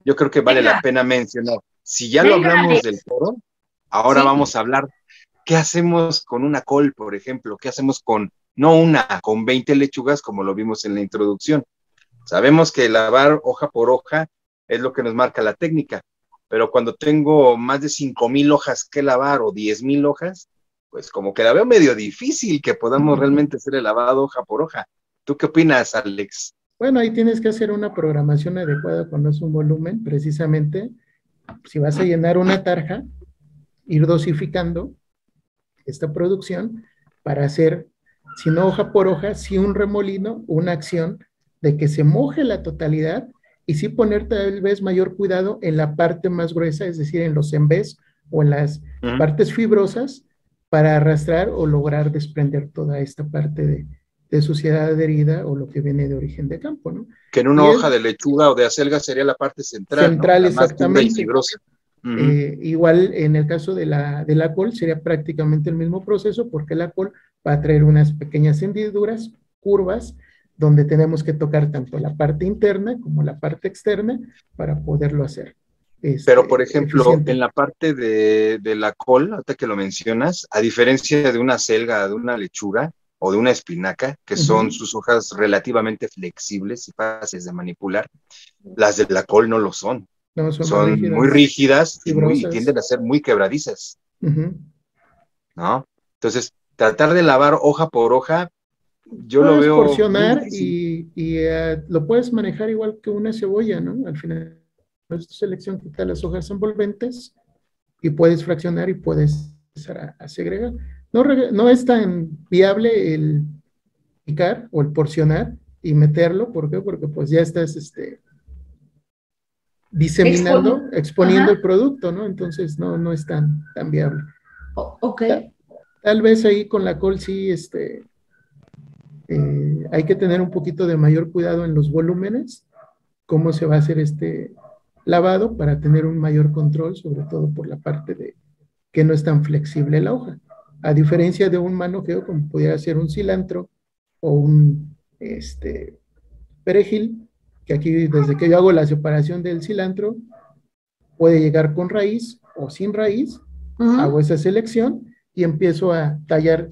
Yo creo que vale la pena mencionar. Si ya lo hablamos del foro, ahora vamos a hablar, ¿qué hacemos con una col, por ejemplo? ¿Qué hacemos con 20 lechugas, como lo vimos en la introducción? Sabemos que lavar hoja por hoja es lo que nos marca la técnica, pero cuando tengo más de 5,000 hojas que lavar o 10,000 hojas, pues como que la veo medio difícil que podamos realmente hacer el lavado hoja por hoja. ¿Tú qué opinas, Alex? Bueno, ahí tienes que hacer una programación adecuada cuando es un volumen, precisamente. Si vas a llenar una tarja, ir dosificando esta producción para hacer, si no hoja por hoja, sí un remolino, una acción de que se moje la totalidad y sí poner tal vez mayor cuidado en la parte más gruesa, es decir, en los embés o en las partes fibrosas para arrastrar o lograr desprender toda esta parte de suciedad adherida o lo que viene de origen de campo, ¿no? Que en una hoja de lechuga o de acelga sería la parte central, central, ¿no? La exactamente. más dura y fibrosa. Igual en el caso de la col sería prácticamente el mismo proceso porque la col va a traer unas pequeñas hendiduras, curvas, donde tenemos que tocar tanto la parte interna como la parte externa para poderlo hacer. Pero, por ejemplo, eficiente. en la parte de la col, ahorita que lo mencionas, a diferencia de una selga, de una lechuga o de una espinaca, que son sus hojas relativamente flexibles y fáciles de manipular, las de la col no lo son. No, son muy rígidas y tienden a ser muy quebradizas, ¿no? Entonces, tratar de lavar hoja por hoja, yo lo veo porcionar y lo puedes manejar igual que una cebolla, ¿no? Al final, tu selección quita las hojas envolventes y puedes fraccionar y puedes empezar a segregar. No es tan viable el picar o el porcionar y meterlo, ¿por qué? Porque pues ya estás diseminando, exponiendo el producto, ¿no? Entonces no es tan viable. Tal vez ahí con la col sí, hay que tener un poquito de mayor cuidado en los volúmenes, cómo se va a hacer este lavado para tener un mayor control, sobre todo por la parte de que no es tan flexible la hoja. A diferencia de un manojeo, como pudiera ser un cilantro o un perejil, que aquí desde que yo hago la separación del cilantro, puede llegar con raíz o sin raíz, hago esa selección y empiezo a tallar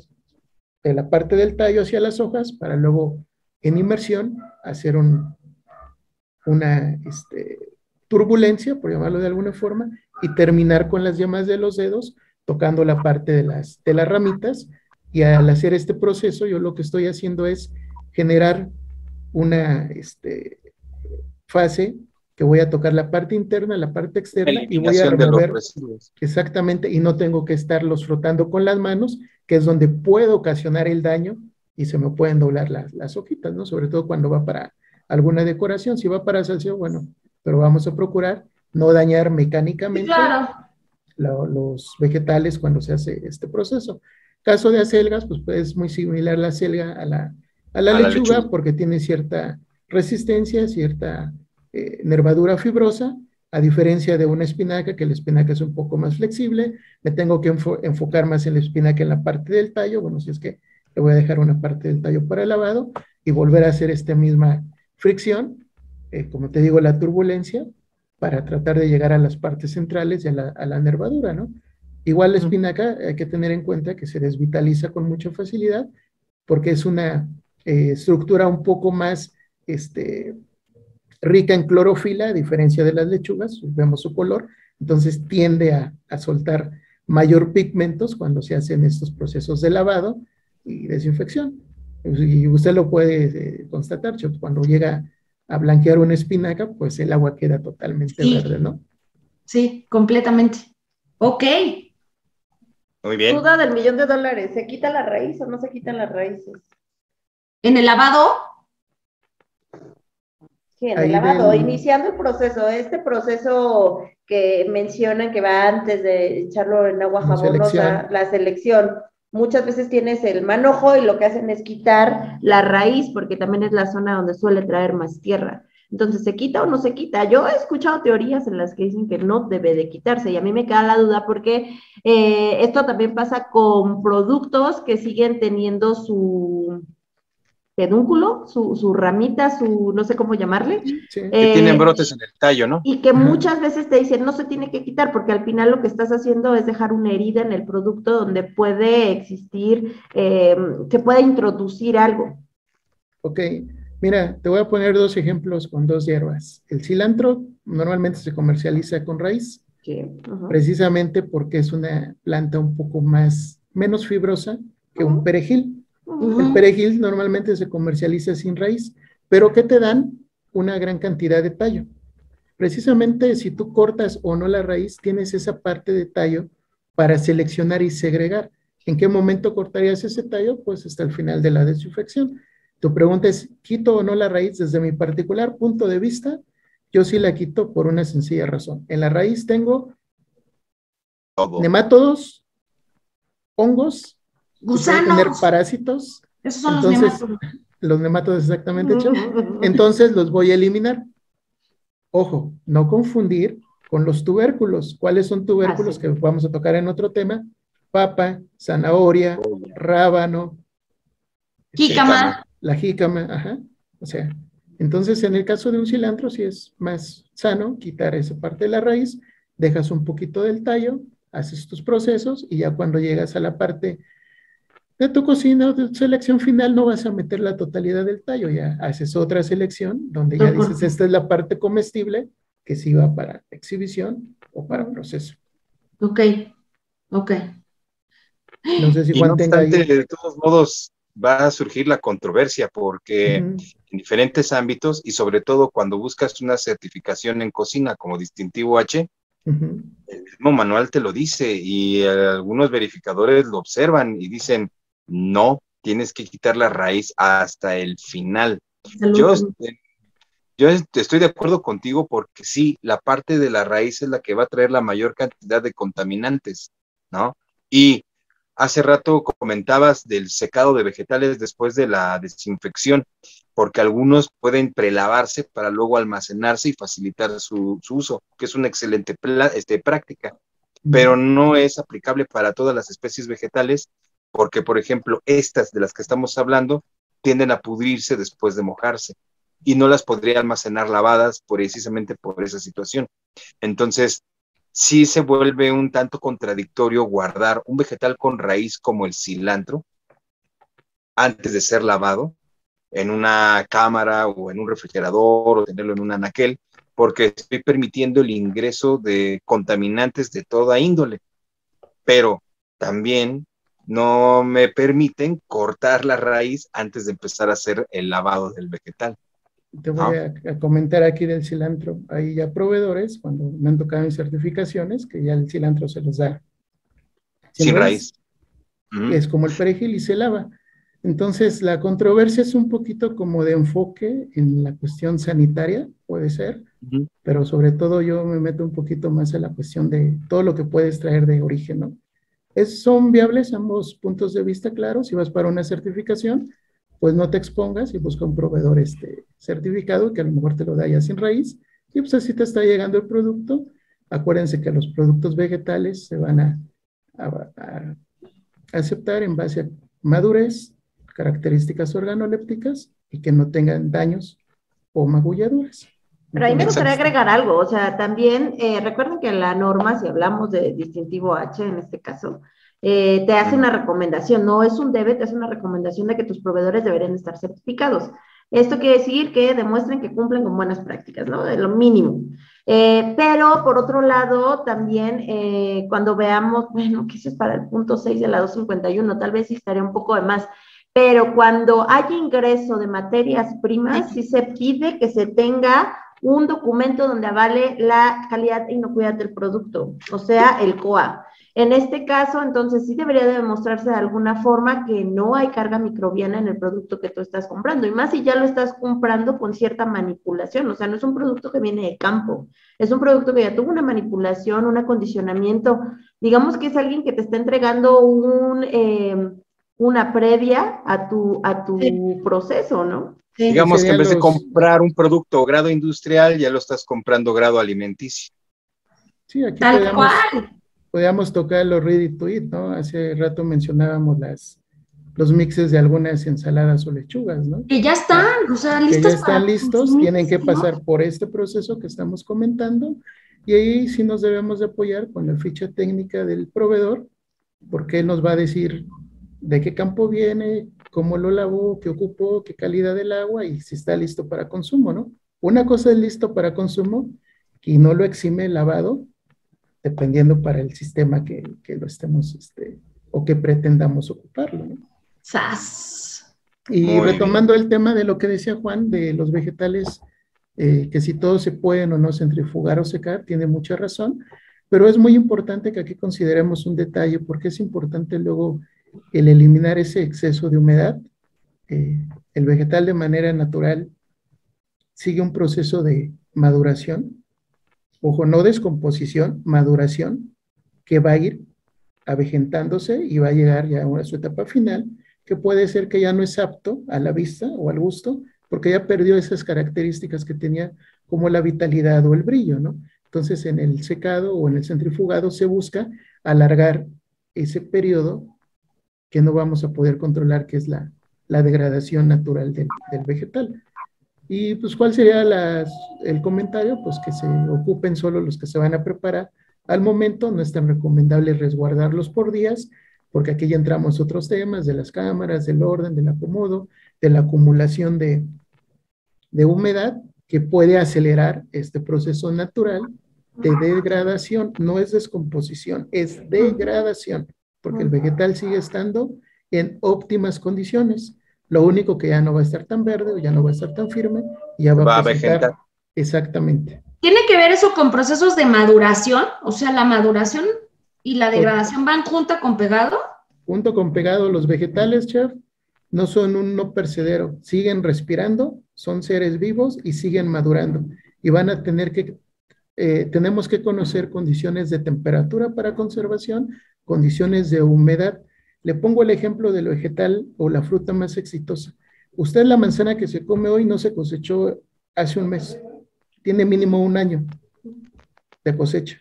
de la parte del tallo hacia las hojas para luego en inmersión hacer una turbulencia, por llamarlo de alguna forma, y terminar con las yemas de los dedos tocando la parte de las ramitas, y al hacer este proceso yo lo que estoy haciendo es generar una fase que voy a tocar la parte interna, la parte externa y voy a remover exactamente, y no tengo que estarlos frotando con las manos, que es donde puedo ocasionar el daño y se me pueden doblar las hojitas, ¿no? Sobre todo cuando va para alguna decoración. Si va para salseo, bueno, pero vamos a procurar no dañar mecánicamente los vegetales cuando se hace este proceso. Caso de acelgas, pues es muy similar la acelga a la lechuga porque tiene cierta resistencia, cierta nervadura fibrosa, a diferencia de una espinaca, que la espinaca es un poco más flexible. Me tengo que enfocar más en la espinaca en la parte del tallo. Bueno, si es que le voy a dejar una parte del tallo para el lavado y volver a hacer esta misma fricción, como te digo, la turbulencia, para tratar de llegar a las partes centrales y a la nervadura, ¿no? Igual la espinaca hay que tener en cuenta que se desvitaliza con mucha facilidad porque es una estructura un poco más rica en clorofila, a diferencia de las lechugas, vemos su color, entonces tiende a soltar mayor pigmentos cuando se hacen estos procesos de lavado y desinfección. Y usted lo puede constatar, Chop, cuando llega a blanquear una espinaca, pues el agua queda totalmente verde, ¿no? Sí, completamente. Ok. Muy bien. Duda del $1,000,000, ¿se quita la raíz o no se quitan las raíces? ¿En el lavado? Sí, en el lavado, iniciando el proceso, este proceso que mencionan que va antes de echarlo en agua jabonosa, la selección. Muchas veces tienes el manojo y lo que hacen es quitar la raíz, porque también es la zona donde suele traer más tierra. Entonces, ¿se quita o no se quita? Yo he escuchado teorías en las que dicen que no debe de quitarse, y a mí me queda la duda porque esto también pasa con productos que siguen teniendo su pedúnculo, su ramita, no sé cómo llamarle. Sí, que tienen brotes en el tallo, ¿no? Y que muchas veces te dicen, no se tiene que quitar, porque al final lo que estás haciendo es dejar una herida en el producto donde puede existir, se puede introducir algo. Ok, mira, te voy a poner 2 ejemplos con 2 hierbas. El cilantro normalmente se comercializa con raíz, precisamente porque es una planta un poco menos fibrosa que un perejil. El perejil normalmente se comercializa sin raíz, pero que te dan una gran cantidad de tallo. Precisamente si tú cortas o no la raíz, tienes esa parte de tallo para seleccionar y segregar. ¿En qué momento cortarías ese tallo? Pues hasta el final de la desinfección. Tu pregunta es, ¿quito o no la raíz? Desde mi particular punto de vista, yo sí la quito por una sencilla razón. En la raíz tengo nemátodos, hongos, puede tener Gusanos. parásitos. Esos son Entonces, los nemátodos. los nemátodos exactamente, Chava. Entonces los voy a eliminar. Ojo, no confundir con los tubérculos. ¿Cuáles son tubérculos que vamos a tocar en otro tema? Papa, zanahoria, rábano, Jícama. la jícama, ajá. O sea, entonces en el caso de un cilantro sí es más sano quitar esa parte de la raíz, dejas un poquito del tallo, haces tus procesos y ya cuando llegas a la parte de tu cocina o de tu selección final no vas a meter la totalidad del tallo, ya haces otra selección donde ya dices, esta es la parte comestible que sí va para exhibición o para proceso. Ok. No sé si Juan tenga ahí. De todos modos, va a surgir la controversia porque en diferentes ámbitos y sobre todo cuando buscas una certificación en cocina como distintivo H, el mismo manual te lo dice y algunos verificadores lo observan y dicen, no, tienes que quitar la raíz hasta el final. Yo estoy de acuerdo contigo porque sí, la parte de la raíz es la que va a traer la mayor cantidad de contaminantes, ¿no? Y hace rato comentabas del secado de vegetales después de la desinfección, porque algunos pueden prelavarse para luego almacenarse y facilitar su uso, que es una excelente práctica, pero no es aplicable para todas las especies vegetales, porque, por ejemplo, estas de las que estamos hablando tienden a pudrirse después de mojarse y no las podría almacenar lavadas precisamente por esa situación. Entonces, sí se vuelve un tanto contradictorio guardar un vegetal con raíz como el cilantro antes de ser lavado en una cámara o en un refrigerador o tenerlo en un anaquel, porque estoy permitiendo el ingreso de contaminantes de toda índole, pero también no me permiten cortar la raíz antes de empezar a hacer el lavado del vegetal. Te voy a comentar aquí del cilantro. Hay ya proveedores, cuando me han tocado en certificaciones, que ya el cilantro se los da sin raíz. Es como el perejil y se lava. Entonces, la controversia es un poquito como de enfoque en la cuestión sanitaria, puede ser, pero sobre todo yo me meto un poquito más en la cuestión de todo lo que puedes traer de origen, ¿no? Son viables ambos puntos de vista, claro. Si vas para una certificación, pues no te expongas y busca un proveedor certificado que a lo mejor te lo da ya sin raíz y pues así te está llegando el producto. Acuérdense que los productos vegetales se van a aceptar en base a madurez, características organolépticas y que no tengan daños o magulladuras. Pero ahí me gustaría agregar algo, o sea, también recuerden que la norma, si hablamos de distintivo H en este caso, te hace una recomendación, no es un debe, te hace una recomendación de que tus proveedores deberían estar certificados. Esto quiere decir que demuestren que cumplen con buenas prácticas, ¿no? De lo mínimo. Pero, por otro lado, también cuando veamos, bueno, que eso es para el punto 6 de la 251, tal vez sí estaría un poco de más, pero cuando hay ingreso de materias primas, sí se pide que se tenga un documento donde avale la calidad e inocuidad del producto, o sea, el COA. En este caso, entonces, sí debería de demostrarse de alguna forma que no hay carga microbiana en el producto que tú estás comprando, y más si ya lo estás comprando con cierta manipulación, o sea, no es un producto que viene de campo, es un producto que ya tuvo una manipulación, un acondicionamiento, digamos que es alguien que te está entregando una previa a tu proceso, ¿no? Sí. Digamos que en vez de comprar un producto grado industrial, ya lo estás comprando grado alimenticio. Sí, aquí podríamos tocar los ready to eat, ¿no? Hace rato mencionábamos los mixes de algunas ensaladas o lechugas, ¿no? Que ya están, o sea, listos. Que ya están listos, tienen que pasar por este proceso que estamos comentando, y ahí sí nos debemos de apoyar con la ficha técnica del proveedor, porque él nos va a decir de qué campo viene, cómo lo lavó, qué ocupó, qué calidad del agua y si está listo para consumo, ¿no? Una cosa es listo para consumo y no lo exime el lavado, dependiendo para el sistema que lo estemos, o que pretendamos ocuparlo, ¿no? ¡Sas! Y muy retomando bien el tema de lo que decía Juan, de los vegetales, que si todos se pueden o no centrifugar o secar, tiene mucha razón, Pero es muy importante que aquí consideremos un detalle, porque es importante luego el eliminar ese exceso de humedad. El vegetal de manera natural sigue un proceso de maduración, ojo, no descomposición, maduración, que va a ir avejentándose y va a llegar ya a su etapa final, que puede ser que ya no es apto a la vista o al gusto, porque ya perdió esas características que tenía como la vitalidad o el brillo, ¿no? Entonces, en el secado o en el centrifugado se busca alargar ese periodo que no vamos a poder controlar, que es la degradación natural del vegetal. Y pues, ¿cuál sería el comentario? Pues que se ocupen solo los que se van a preparar al momento. No es tan recomendable resguardarlos por días, porque aquí ya entramos otros temas de las cámaras, del orden, del acomodo, de la acumulación de humedad, que puede acelerar este proceso natural de degradación. No es descomposición, es degradación, porque el vegetal sigue estando en óptimas condiciones. Lo único que ya no va a estar tan verde, o ya no va a estar tan firme, y ya va a presentar. Exactamente. ¿Tiene que ver eso con procesos de maduración? O sea, la maduración y la degradación van junto con pegado. Junto con pegado. Los vegetales, chef, no son un no percedero, siguen respirando, son seres vivos y siguen madurando. Y van a tener que, tenemos que conocer condiciones de temperatura para conservación, condiciones de humedad. Le pongo el ejemplo del vegetal o la fruta más exitosa. Usted, la manzana que se come hoy no se cosechó hace un mes, tiene mínimo 1 año de cosecha.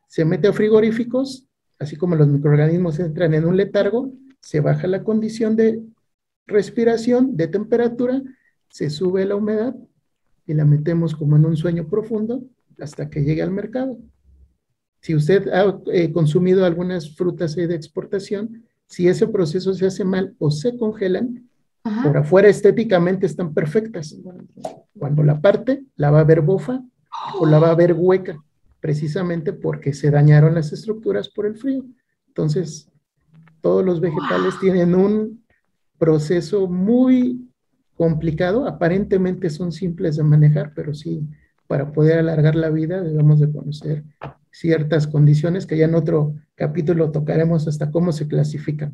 Se mete a frigoríficos, así como los microorganismos entran en un letargo, se baja la condición de respiración, de temperatura, se sube la humedad y la metemos como en un sueño profundo hasta que llegue al mercado. Si usted ha consumido algunas frutas de exportación, si ese proceso se hace mal o se congelan, por afuera estéticamente están perfectas. Cuando la parte, la va a ver bofa o la va a ver hueca, precisamente porque se dañaron las estructuras por el frío. Entonces, todos los vegetales tienen un proceso muy complicado. Aparentemente son simples de manejar, pero sí, para poder alargar la vida debemos de conocer ciertas condiciones que ya en otro capítulo tocaremos hasta cómo se clasifican.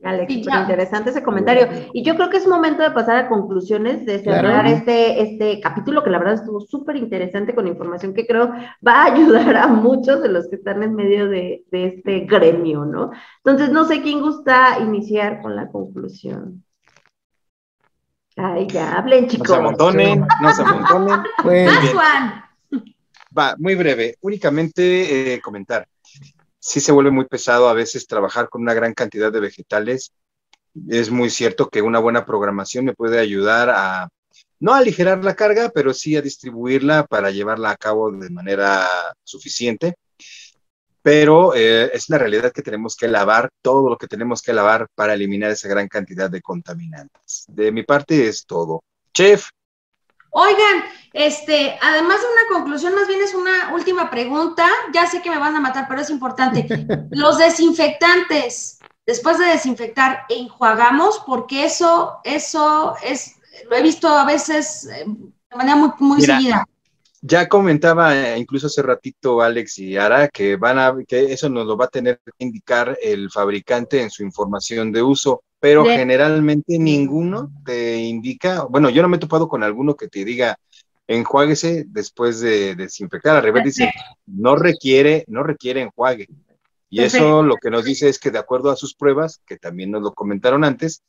Alex, súper interesante ese comentario. Y yo creo que es momento de pasar a conclusiones, de cerrar este capítulo, que la verdad estuvo súper interesante, con información que creo va a ayudar a muchos de los que están en medio de este gremio, ¿no? Entonces, no sé quién gusta iniciar con la conclusión. Ay, ya hablen, chicos. No se amontonen. Bueno, Juan. Va, muy breve. Únicamente comentar. Sí se vuelve muy pesado a veces trabajar con una gran cantidad de vegetales. Es muy cierto que una buena programación me puede ayudar a, no a aligerar la carga, pero sí a distribuirla para llevarla a cabo de manera suficiente. Pero es la realidad que tenemos que lavar todo lo que tenemos que lavar para eliminar esa gran cantidad de contaminantes. De mi parte es todo. Chef. Oigan, además de una conclusión, más bien es una última pregunta. Ya sé que me van a matar, pero es importante. Los desinfectantes, después de desinfectar, enjuagamos, porque eso es, lo he visto a veces de manera muy seguida. Ya comentaba incluso hace ratito Alex y Ara que eso nos lo va a tener que indicar el fabricante en su información de uso, pero generalmente ninguno te indica. Bueno, yo no me he topado con alguno que te diga enjuáguese después de desinfectar. Al revés, dice no requiere enjuague. Y eso lo que nos dice es que de acuerdo a sus pruebas, que también nos lo comentaron antes,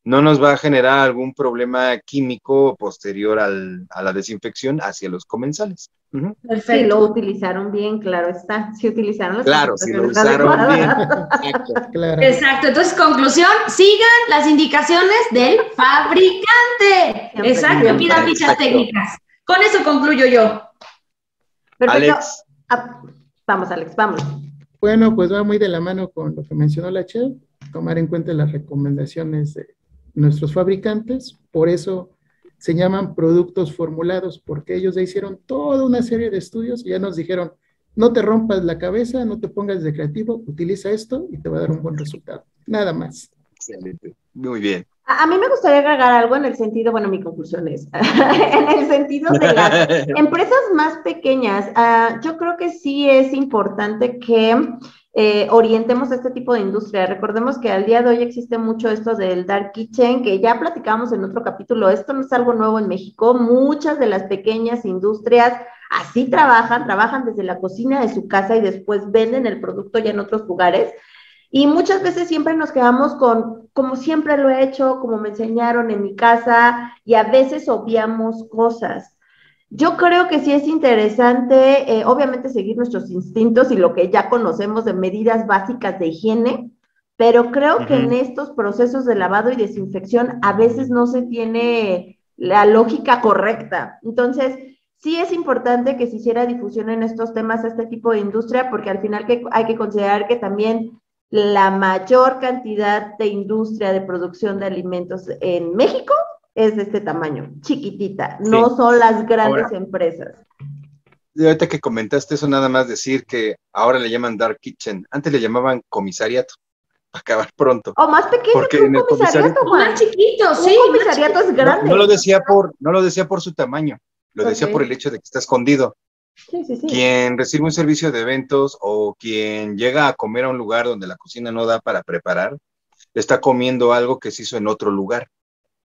no nos va a generar algún problema químico posterior a la desinfección hacia los comensales. Perfecto. Si lo utilizaron bien, claro está. Si utilizaron las Claro, si lo usaron bien. Exacto. Claro. Exacto. Entonces, conclusión, sigan las indicaciones del fabricante. Exacto, pidan fichas técnicas. Con eso concluyo yo. Perfecto. Alex. Vamos, Alex, vamos. Bueno, pues va muy de la mano con lo que mencionó la chef, tomar en cuenta las recomendaciones de nuestros fabricantes. Por eso se llaman productos formulados, porque ellos ya hicieron toda una serie de estudios y ya nos dijeron, no te rompas la cabeza, no te pongas de creativo, utiliza esto y te va a dar un buen resultado. Nada más. Excelente. Muy bien. A mí me gustaría agregar algo en el sentido, bueno, mi conclusión es, en el sentido de las empresas más pequeñas, yo creo que sí es importante que orientemos a este tipo de industria. Recordemos que al día de hoy existe mucho esto del dark kitchen, que ya platicamos en otro capítulo. Esto no es algo nuevo en México. Muchas de las pequeñas industrias así trabajan desde la cocina de su casa y después venden el producto ya en otros lugares. Y muchas veces siempre nos quedamos con, como siempre lo he hecho, como me enseñaron en mi casa, y a veces obviamos cosas. Yo creo que sí es interesante, obviamente, seguir nuestros instintos y lo que ya conocemos de medidas básicas de higiene, pero creo que en estos procesos de lavado y desinfección a veces no se tiene la lógica correcta. Entonces, sí es importante que se hiciera difusión en estos temas a este tipo de industria, porque al final hay que considerar que también la mayor cantidad de industria de producción de alimentos en México es de este tamaño, chiquitita, no son las grandes empresas. Ahorita que comentaste eso, nada más decir que ahora le llaman Dark Kitchen, antes le llamaban comisariato, para acabar pronto. O más pequeño porque que un comisariato, más chiquito, sí. Un comisariato es grande. No lo decía por su tamaño, lo decía por el hecho de que está escondido. Sí. Quien recibe un servicio de eventos o quien llega a comer a un lugar donde la cocina no da para preparar, está comiendo algo que se hizo en otro lugar,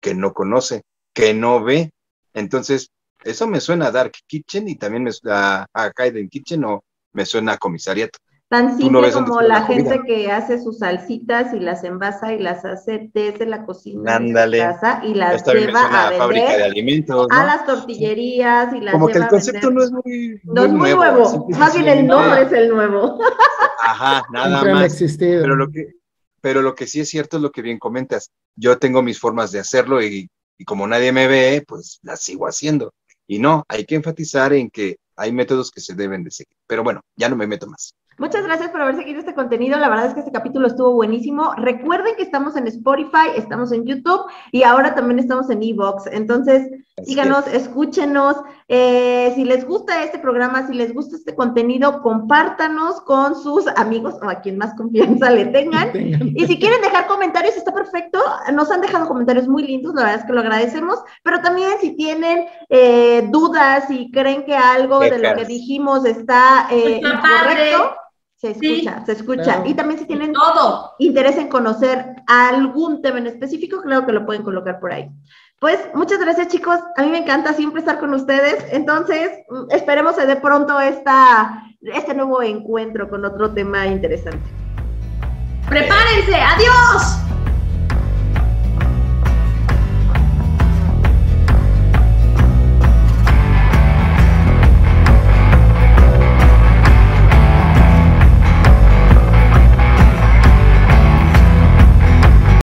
que no conoce, que no ve. Entonces, eso me suena a Dark Kitchen y también me suena a Hidden Kitchen o me suena a comisariato. Tan simple como la gente que hace sus salsitas y las envasa y las hace desde la cocina de su casa y las lleva a vender fábrica de alimentos, ¿no? A las tortillerías y las como lleva que el concepto no es muy nuevo. Más bien el nombre es el nuevo. Ajá, nada más. Pero lo que sí es cierto es lo que bien comentas. Yo tengo mis formas de hacerlo y como nadie me ve, pues las sigo haciendo. Y no, hay que enfatizar en que hay métodos que se deben de seguir. Pero bueno, ya no me meto más. Muchas gracias por haber seguido este contenido. La verdad es que este capítulo estuvo buenísimo. Recuerden que estamos en Spotify, estamos en YouTube y ahora también estamos en iVoox. Entonces, síganos, escúchenos. Si les gusta este programa, si les gusta este contenido, compártanos con sus amigos o a quien más confianza le tengan. Y si quieren dejar comentarios, está perfecto. Nos han dejado comentarios muy lindos, la verdad es que lo agradecemos. Pero también si tienen dudas, si creen que algo de lo que dijimos está incorrecto, se escucha. Claro. Y también si tienen interés en conocer algún tema en específico, creo que lo pueden colocar por ahí. Pues, muchas gracias, chicos. A mí me encanta siempre estar con ustedes. Entonces, esperemos que de pronto este nuevo encuentro con otro tema interesante. ¡Prepárense! ¡Adiós!